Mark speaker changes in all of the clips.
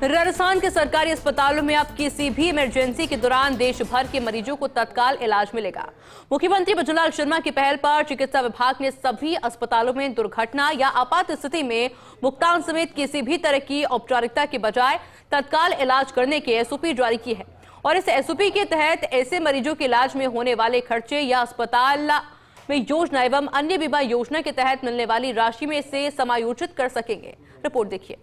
Speaker 1: राजस्थान के सरकारी अस्पतालों में अब किसी भी इमरजेंसी के दौरान देश भर के मरीजों को तत्काल इलाज मिलेगा। मुख्यमंत्री भजनलाल शर्मा की पहल पर चिकित्सा विभाग ने सभी अस्पतालों में दुर्घटना या आपात स्थिति में भुगतान समेत किसी भी तरह की औपचारिकता के बजाय तत्काल इलाज करने की एसओपी जारी की है और इस एसओपी के तहत ऐसे मरीजों के इलाज में होने वाले खर्चे या अस्पताल में योजना एवं अन्य बीमा योजना के तहत मिलने वाली राशि में से समायोजित कर सकेंगे। रिपोर्ट देखिए।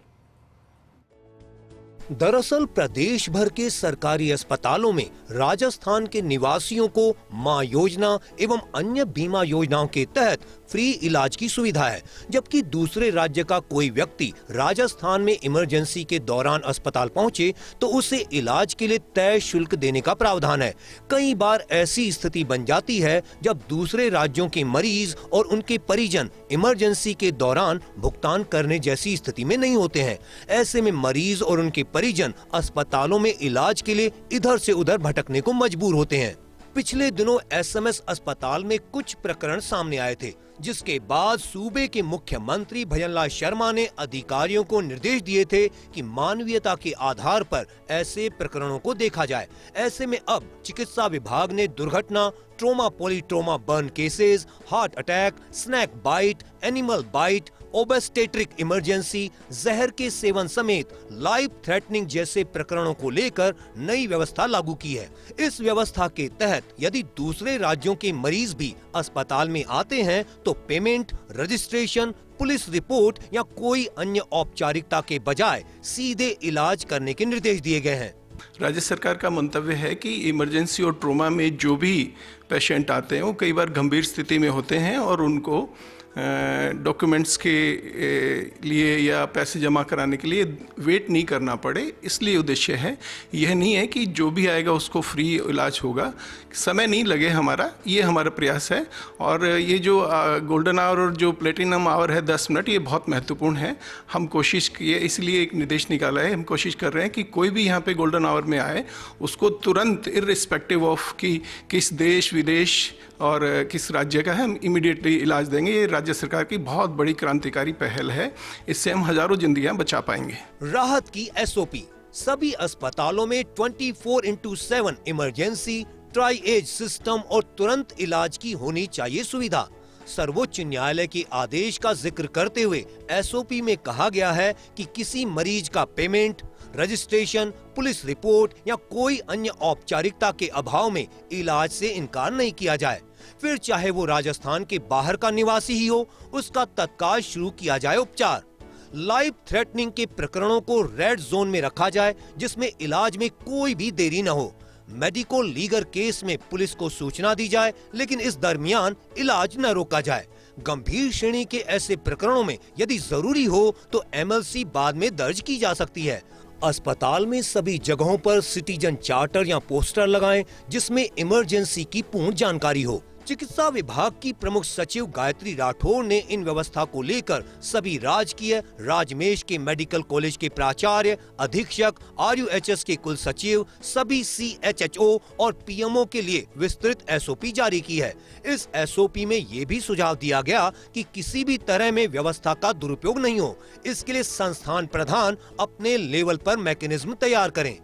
Speaker 2: दरअसल प्रदेश भर के सरकारी अस्पतालों में राजस्थान के निवासियों को मां योजना एवं अन्य बीमा योजनाओं के तहत फ्री इलाज की सुविधा है, जबकि दूसरे राज्य का कोई व्यक्ति राजस्थान में इमरजेंसी के दौरान अस्पताल पहुंचे तो उसे इलाज के लिए तय शुल्क देने का प्रावधान है। कई बार ऐसी स्थिति बन जाती है जब दूसरे राज्यों के मरीज और उनके परिजन इमरजेंसी के दौरान भुगतान करने जैसी स्थिति में नहीं होते हैं। ऐसे में मरीज और उनके परिजन अस्पतालों में इलाज के लिए इधर से उधर भटकने को मजबूर होते हैं। पिछले दिनों एसएमएस अस्पताल में कुछ प्रकरण सामने आए थे, जिसके बाद सूबे के मुख्यमंत्री भजनलाल शर्मा ने अधिकारियों को निर्देश दिए थे कि मानवीयता के आधार पर ऐसे प्रकरणों को देखा जाए। ऐसे में अब चिकित्सा विभाग ने दुर्घटना, trauma polytrauma burn cases, heart attack, snake bite, animal bite, obstetric emergency, जहर के सेवन समेत लाइफ थ्रेटनिंग जैसे प्रकरणों को लेकर नई व्यवस्था लागू की है। इस व्यवस्था के तहत यदि दूसरे राज्यों के मरीज भी अस्पताल में आते हैं तो पेमेंट, रजिस्ट्रेशन, पुलिस रिपोर्ट या कोई अन्य औपचारिकता के बजाय सीधे इलाज करने के निर्देश दिए गए हैं।
Speaker 3: राज्य सरकार का मंतव्य है कि इमरजेंसी और ट्रोमा में जो भी पेशेंट आते हैं वो कई बार गंभीर स्थिति में होते हैं और उनको डॉक्यूमेंट्स के लिए या पैसे जमा कराने के लिए वेट नहीं करना पड़े, इसलिए उद्देश्य है। यह नहीं है कि जो भी आएगा उसको फ्री इलाज होगा, समय नहीं लगे हमारा, ये हमारा प्रयास है। और ये जो गोल्डन आवर और जो प्लेटिनम आवर है 10 मिनट, ये बहुत महत्वपूर्ण है। हम कोशिश किए, इसलिए एक निर्देश निकाला है, हम कोशिश कर रहे हैं कि कोई भी यहाँ पे गोल्डन आवर में आए उसको तुरंत इर्रिस्पेक्टिव ऑफ कि किस देश विदेश और किस राज्य का है, हम इमीडिएटली इलाज देंगे। ये राज्य सरकार की बहुत बड़ी क्रांतिकारी पहल है, इससे हम हजारों जिंदगियां बचा पाएंगे।
Speaker 2: राहत की एसओपी, सभी अस्पतालों में 24/7 इमरजेंसी, ट्राई एज सिस्टम और तुरंत इलाज की होनी चाहिए सुविधा। सर्वोच्च न्यायालय के आदेश का जिक्र करते हुए एसओपी में कहा गया है कि किसी मरीज का पेमेंट, रजिस्ट्रेशन, पुलिस रिपोर्ट या कोई अन्य औपचारिकता के अभाव में इलाज से इनकार नहीं किया जाए। फिर चाहे वो राजस्थान के बाहर का निवासी ही हो, उसका तत्काल शुरू किया जाए उपचार। लाइफ थ्रेटनिंग के प्रकरणों को रेड जोन में रखा जाए, जिसमें इलाज में कोई भी देरी न हो। मेडिको लीगल केस में पुलिस को सूचना दी जाए, लेकिन इस दरमियान इलाज न रोका जाए। गंभीर श्रेणी के ऐसे प्रकरणों में यदि जरूरी हो तो एमएलसी बाद में दर्ज की जा सकती है। अस्पताल में सभी जगहों पर सिटीजन चार्टर या पोस्टर लगाएं, जिसमें इमरजेंसी की पूर्ण जानकारी हो। चिकित्सा विभाग की प्रमुख सचिव गायत्री राठौर ने इन व्यवस्था को लेकर सभी राजकीय राजमेश के मेडिकल कॉलेज के प्राचार्य, अधीक्षक, आरयूएचएस के कुल सचिव, सभी सीएचएचओ और पीएमओ के लिए विस्तृत एसओपी जारी की है। इस एसओपी में ये भी सुझाव दिया गया कि किसी भी तरह में व्यवस्था का दुरुपयोग नहीं हो। इसके लिए संस्थान प्रधान अपने लेवल पर मैकेनिज्म तैयार करें।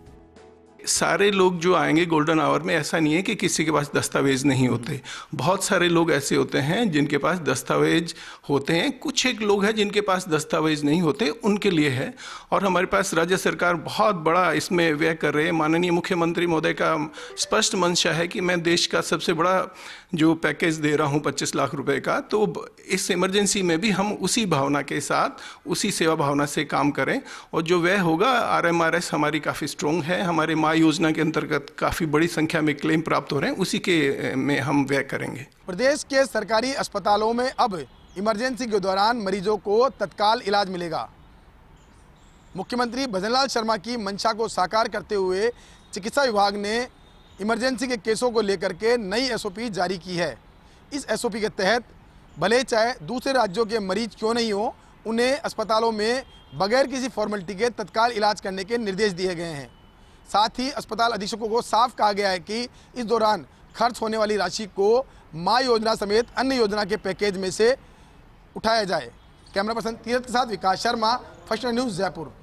Speaker 3: सारे लोग जो आएंगे गोल्डन आवर में, ऐसा नहीं है कि किसी के पास दस्तावेज नहीं होते। बहुत सारे लोग ऐसे होते हैं जिनके पास दस्तावेज होते हैं, कुछ एक लोग हैं जिनके पास दस्तावेज नहीं होते, उनके लिए है। और हमारे पास राज्य सरकार बहुत बड़ा इसमें व्यय कर रहे हैं। माननीय मुख्यमंत्री महोदय का स्पष्ट मंशा है कि मैं देश का सबसे बड़ा जो पैकेज दे रहा हूँ 25 लाख रुपए का, तो इस इमरजेंसी में भी हम उसी भावना के साथ, उसी सेवा भावना से काम करें। और जो व्यय होगा, आरएमआरएस हमारी काफ़ी स्ट्रॉन्ग है, हमारे माँ योजना के अंतर्गत काफ़ी बड़ी संख्या में क्लेम प्राप्त हो रहे हैं, उसी के में हम व्यय करेंगे।
Speaker 4: प्रदेश के सरकारी अस्पतालों में अब इमरजेंसी के दौरान मरीजों को तत्काल इलाज मिलेगा। मुख्यमंत्री भजनलाल शर्मा की मंशा को साकार करते हुए चिकित्सा विभाग ने इमरजेंसी के केसों को लेकर के नई एसओपी जारी की है। इस एसओपी के तहत भले चाहे दूसरे राज्यों के मरीज क्यों नहीं हो, उन्हें अस्पतालों में बगैर किसी फॉर्मेलिटी के तत्काल इलाज करने के निर्देश दिए गए हैं। साथ ही अस्पताल अधीक्षकों को साफ कहा गया है कि इस दौरान खर्च होने वाली राशि को माँ योजना समेत अन्य योजना के पैकेज में से उठाया जाए। कैमरा पर्सन तीरथ के साथ विकास शर्मा, फर्स्ट न्यूज़ जयपुर।